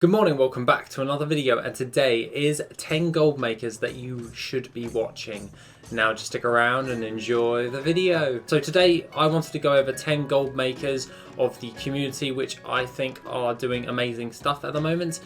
Good morning, welcome back to another video, and today is 10 gold makers that you should be watching. Now just stick around and enjoy the video. So today I wanted to go over 10 gold makers of the community which I think are doing amazing stuff at the moment.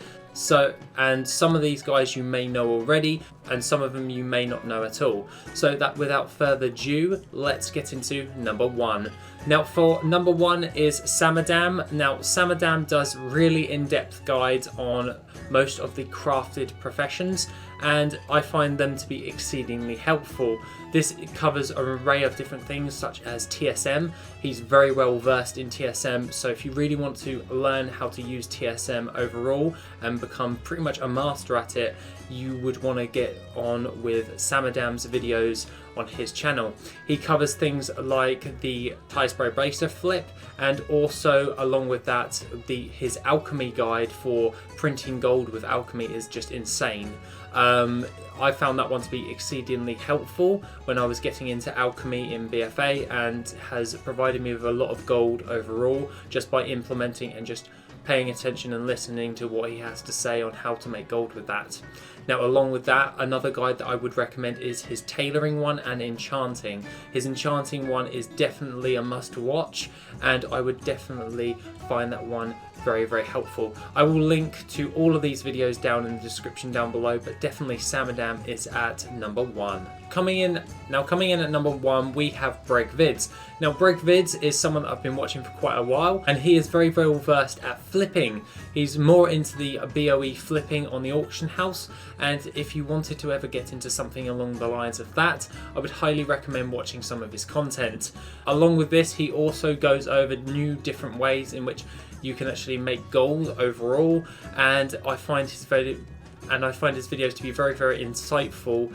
And some of these guys you may know already, and some of them you may not know at all. So that without further ado, let's get into number one. Now for number one is Samadaham. Now Samadaham does really in-depth guides on most of the crafted professions, and I find them to be exceedingly helpful. This covers an array of different things such as TSM. He's very well versed in TSM, so if you really want to learn how to use TSM overall and become pretty much a master at it, you would want to get on with Samadaham's videos on his channel. He covers things like the tie spray bracer flip, and also along with that his alchemy guide for printing gold with alchemy is just insane. I found that one to be exceedingly helpful when I was getting into alchemy in BFA, and has provided me with a lot of gold overall just by implementing and just paying attention and listening to what he has to say on how to make gold with that. Now along with that, another guide that I would recommend is his tailoring one and enchanting. His enchanting one is definitely a must watch, and I would definitely find that one very helpful. I will link to all of these videos down in the description down below, but definitely Samadaham is at number one. Coming in at number one, we have Vids. Now Vids is someone that I've been watching for quite a while, and he is very well versed at flipping. He's more into the BOE flipping on the auction house, and if you wanted to ever get into something along the lines of that, I would highly recommend watching some of his content. Along with this, he also goes over new different ways in which you can actually make gold overall, and I find his videos to be very insightful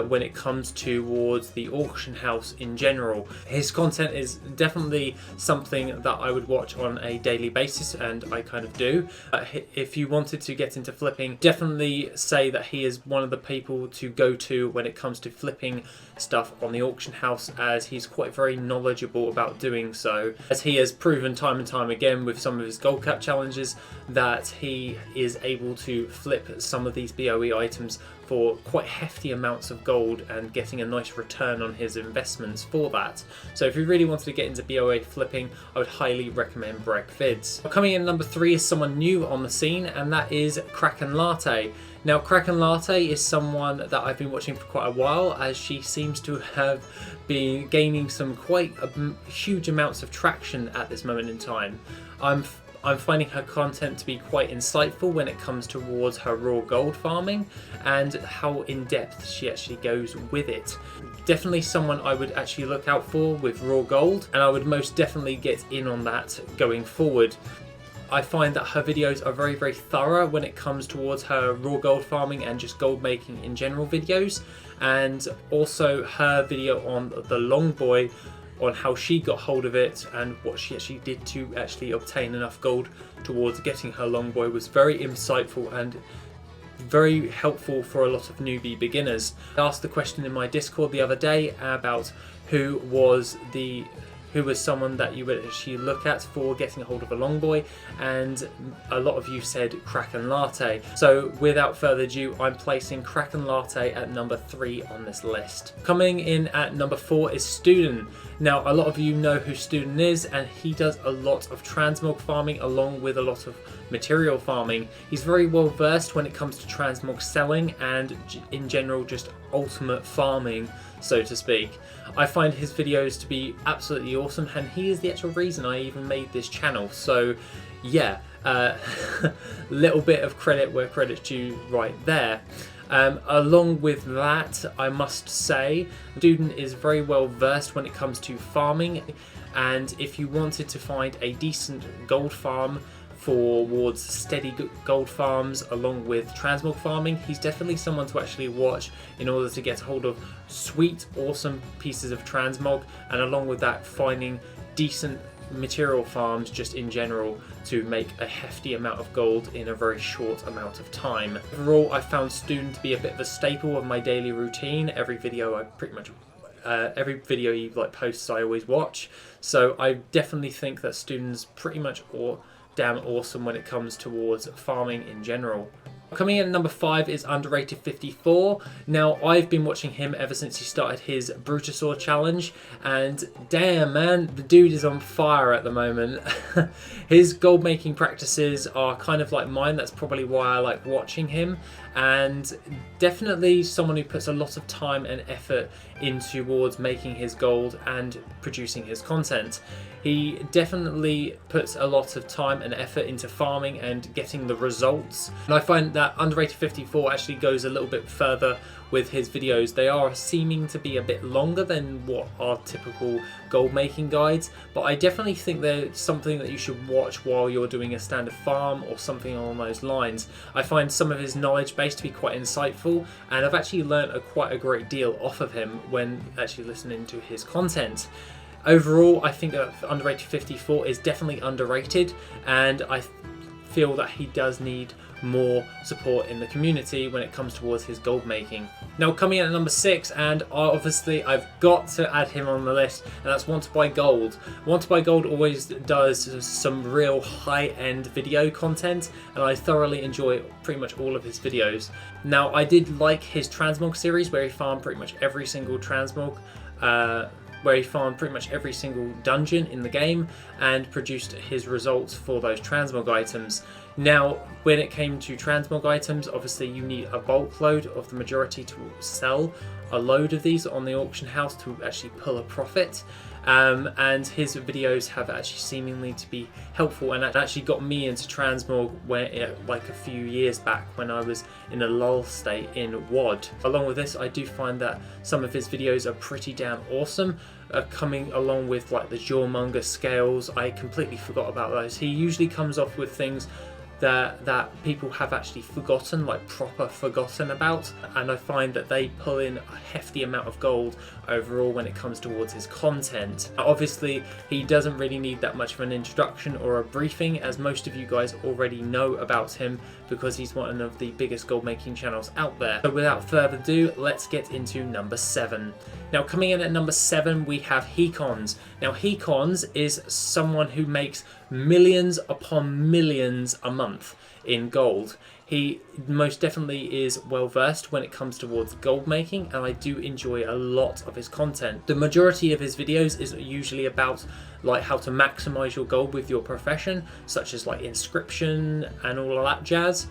when it comes towards the auction house in general. His content is definitely something that I would watch on a daily basis, and I kind of do. If you wanted to get into flipping, definitely say that he is one of the people to go to when it comes to flipping stuff on the auction house, as he's quite very knowledgeable about doing so, as he has proven time and time again with some of his gold cap challenges that he is able to flip some of these BOE items for quite hefty amounts of gold and getting a nice return on his investments for that. So if you really wanted to get into BOA flipping, I would highly recommend Vids. Coming in number three is someone new on the scene, and that is Kraken Latte. Now Kraken Latte is someone that I've been watching for quite a while, as she seems to have been gaining some quite huge amounts of traction at this moment in time. I'm finding her content to be quite insightful when it comes towards her raw gold farming and how in depth she actually goes with it. Definitely someone I would actually look out for with raw gold, and I would most definitely get in on that going forward. I find that her videos are very thorough when it comes towards her raw gold farming and just gold making in general videos, and also her video on the long boy, on how she got hold of it and what she actually did to actually obtain enough gold towards getting her long boy was very insightful and very helpful for a lot of newbie beginners. I asked the question in my Discord the other day about who was someone that you would actually look at for getting a hold of a long boy, and a lot of you said Kraken Latte. So without further ado, I'm placing Kraken Latte at number 3 on this list. Coming in at number 4 is Student. Now a lot of you know who Student is, and he does a lot of transmog farming along with a lot of material farming. He's very well versed when it comes to transmog selling and in general just ultimate farming, so to speak. I find his videos to be absolutely awesome, and he is the actual reason I even made this channel. So yeah, little bit of credit where credit's due right there. Along with that, I must say, Student is very well versed when it comes to farming, and if you wanted to find a decent gold farm towards steady gold farms along with transmog farming, he's definitely someone to actually watch in order to get a hold of sweet, awesome pieces of transmog, and along with that finding decent material farms just in general to make a hefty amount of gold in a very short amount of time. Overall, I found Student to be a bit of a staple of my daily routine. Every video he posts I always watch, so I definitely think that Student's pretty much damn awesome when it comes towards farming in general. Coming in at number 5 is Underrated 54. Now, I've been watching him ever since he started his Brutosaur challenge, and damn man, the dude is on fire at the moment. His gold making practices are kind of like mine. That's probably why I like watching him, and definitely someone who puts a lot of time and effort in towards making his gold and producing his content. He definitely puts a lot of time and effort into farming and getting the results. And I find that Underrated 54 actually goes a little bit further with his videos. They are seeming to be a bit longer than what are typical gold making guides, but I definitely think they're something that you should watch while you're doing a standard farm or something along those lines. I find some of his knowledge base to be quite insightful, and I've actually learned quite a great deal off of him when actually listening to his content. Overall, I think that Underrated 54 is definitely underrated, and I feel that he does need more support in the community when it comes towards his gold making. Now, coming in at number 6, and obviously I've got to add him on the list, and that's Wtb Gold. Wtb Gold always does some real high-end video content, and I thoroughly enjoy pretty much all of his videos. Now, I did like his transmog series where he farmed pretty much every single transmog, where he farmed pretty much every single dungeon in the game and produced his results for those transmog items. Now, when it came to transmog items, obviously you need a bulk load of the majority to sell a load of these on the auction house to actually pull a profit. And his videos have actually seemingly to be helpful, and it actually got me into transmog like a few years back when I was in a lull state in WoD. Along with this, I do find that some of his videos are pretty damn awesome. Coming along with like the Jawmonger scales, I completely forgot about those. He usually comes off with things that people have actually forgotten, like proper forgotten about, and I find that they pull in a hefty amount of gold overall when it comes towards his content. Obviously, he doesn't really need that much of an introduction or a briefing, as most of you guys already know about him because he's one of the biggest gold making channels out there. So without further ado, let's get into number 7. Now, coming in at number 7, we have Hecons. Now, Hecons is someone who makes millions upon millions a month in gold. He most definitely is well versed when it comes towards gold making, and I do enjoy a lot of his content. The majority of his videos is usually about like how to maximize your gold with your profession, such as like inscription and all of that jazz.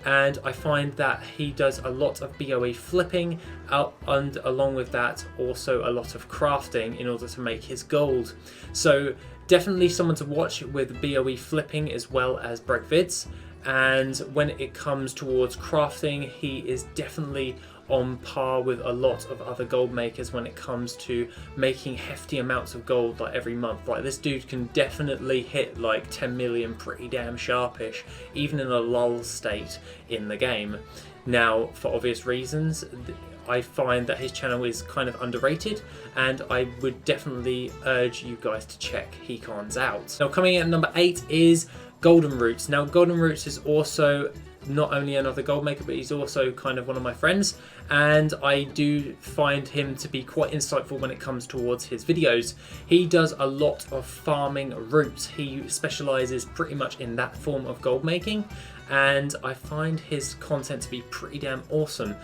And I find that he does a lot of BOE flipping and along with that also a lot of crafting in order to make his gold. So definitely someone to watch with BOE flipping as well as break vids. And when it comes towards crafting, he is definitely on par with a lot of other gold makers when it comes to making hefty amounts of gold like every month. Like this dude can definitely hit like 10 million pretty damn sharpish, even in a lull state in the game. Now, for obvious reasons, I find that his channel is kind of underrated, and I would definitely urge you guys to check Hecons out. Now, coming in at number 8 is Golden Roots. Now, Golden Roots is also not only another gold maker, but he's also kind of one of my friends, and I do find him to be quite insightful when it comes towards his videos. He does a lot of farming roots. He specializes pretty much in that form of gold making, and I find his content to be pretty damn awesome.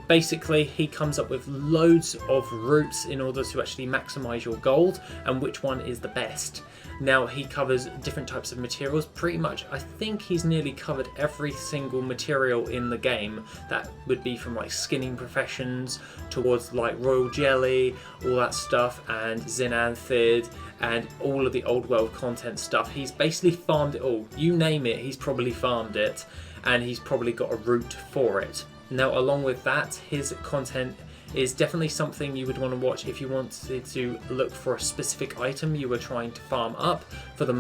Basically, he comes up with loads of routes in order to actually maximize your gold and which one is the best. Now, he covers different types of materials. Pretty much, I think he's nearly covered every single material in the game. That would be from like skinning professions towards like royal jelly, all that stuff, and xenanthid, and all of the old world content stuff. He's basically farmed it all. You name it, he's probably farmed it, and he's probably got a route for it. Now, along with that, his content is definitely something you would want to watch if you wanted to look for a specific item you were trying to farm up for the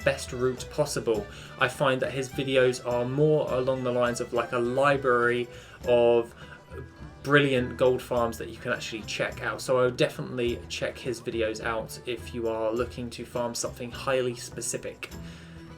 best route possible. I find that his videos are more along the lines of like a library of brilliant gold farms that you can actually check out. So I would definitely check his videos out if you are looking to farm something highly specific.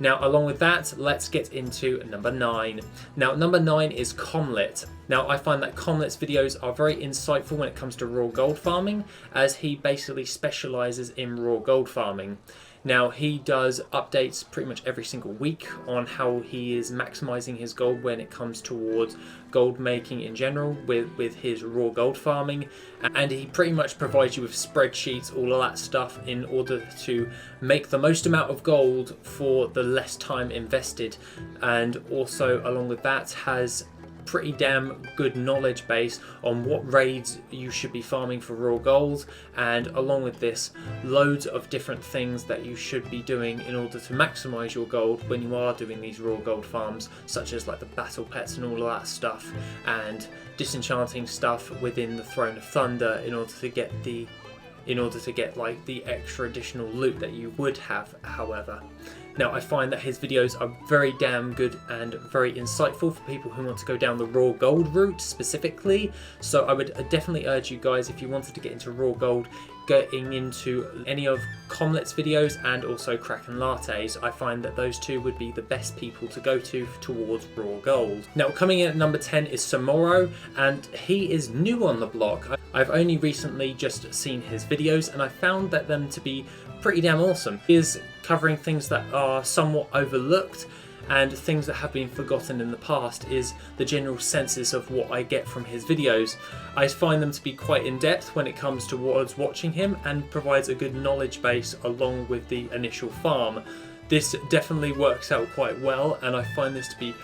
Now, along with that, let's get into number 9. Now, number 9 is Comlet. Now, I find that Comlet's videos are very insightful when it comes to raw gold farming, as he basically specializes in raw gold farming. Now, he does updates pretty much every single week on how he is maximizing his gold when it comes towards gold making in general with his raw gold farming, and he pretty much provides you with spreadsheets, all of that stuff, in order to make the most amount of gold for the less time invested. And also along with that has pretty damn good knowledge base on what raids you should be farming for raw gold, and along with this, loads of different things that you should be doing in order to maximize your gold when you are doing these raw gold farms, such as like the battle pets and all of that stuff, and disenchanting stuff within the Throne of Thunder in order to get like the extra additional loot that you would have, however. Now, I find that his videos are very damn good and very insightful for people who want to go down the raw gold route specifically. So I would definitely urge you guys, if you wanted to get into raw gold, getting into any of Comlet's videos and also Kraken Latte's. I find that those two would be the best people to go to towards raw gold. Now, coming in at number 10 is Samoro, and he is new on the block. I've only recently just seen his videos and I found that them to be pretty damn awesome. He is covering things that are somewhat overlooked and things that have been forgotten in the past is the general senses of what I get from his videos. I find them to be quite in-depth when it comes towards watching him and provides a good knowledge base along with the initial farm. This definitely works out quite well, and I find this to be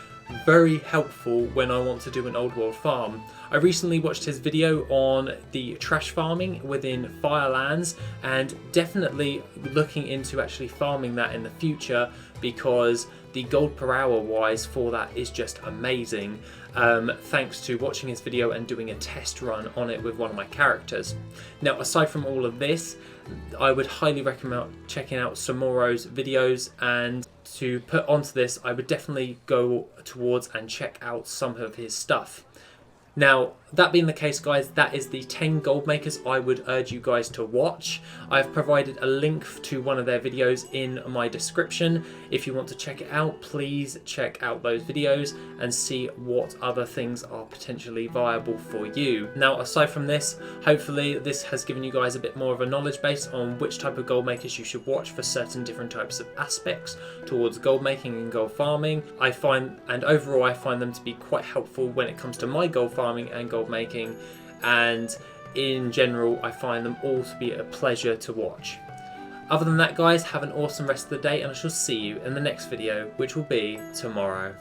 very helpful when I want to do an old world farm. I recently watched his video on the trash farming within Firelands, and definitely looking into actually farming that in the future, because the gold per hour wise for that is just amazing, thanks to watching his video and doing a test run on it with one of my characters. Now, aside from all of this, I would highly recommend checking out Samoro's videos, and to put onto this, I would definitely go towards and check out some of his stuff. Now, that being the case, guys, that is the 10 gold makers I would urge you guys to watch. I've provided a link to one of their videos in my description. If you want to check it out, please check out those videos and see what other things are potentially viable for you. Now, aside from this, hopefully this has given you guys a bit more of a knowledge base on which type of gold makers you should watch for certain different types of aspects towards gold making and gold farming. Overall I find them to be quite helpful when it comes to my gold farming and gold making, and in general I find them all to be a pleasure to watch. Other than that, guys, have an awesome rest of the day, and I shall see you in the next video, which will be tomorrow.